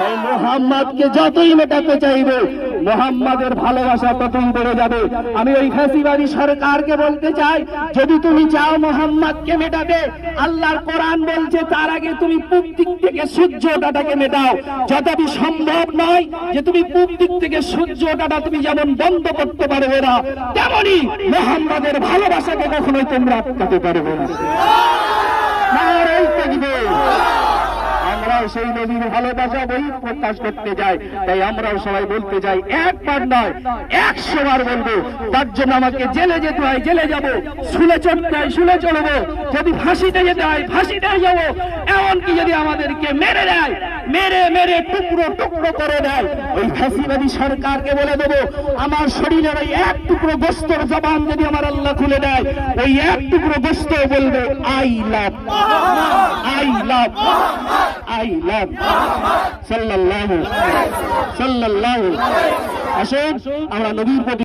এই মুহাম্মদকে যতই মেটাতে চাইবে মুহাম্মাদের ভালোবাসা ততই বেড়ে যাবে। আমি ওই ফ্যাসিবাদী সরকারকে বলতে চাই, যদি তুমি চাও মুহাম্মদকে মেটাতে, আল্লাহর কোরআন বলছে তার আগে তুমি পূব দিক থেকে সূর্য ওঠাটাকে মেটাও। যতটি সম্ভব নয় যে তুমি পূব দিক থেকে সূর্য ওঠাটা তুমি যেমন বন্ধ করতে পারবে না, তেমনি মুহাম্মাদের ভালোবাসাকে কখনোই তোমরা আটকাতে পারবে না। নারায়ে তাকবীর। আমরাও সেই নবীর ভালোবাসা বই প্রকাশ করতে যাই, তাই আমরাও সবাই বলতে যাই, একবার নয় 100 বার বলবো। তার জন্য আমাকে জেলে যেতে হয় জেলে যাব, শুলে চড়তে হয় শুলে চড়বো, যদি ফাঁসিতে যেতে হয় ফাঁসিতে যাবো, এমনকি যদি আমাদেরকে মেরে দেয়, মেরে মেরে টুকরো টুকরো করে দেয়, ওই ফ্যাসিবাদী সরকারকে বলে দেবো, আমার শরীরের ওই এক টুকরো গোস্তর জবান যদি আমার আল্লাহ খুলে দেয়, ওই এক টুকরো গোস্ত বলবে I love, I love, I love সাল্লাল্লাহু সাল্লাল্লাহু। আসুন আমরা নবীর প্রতি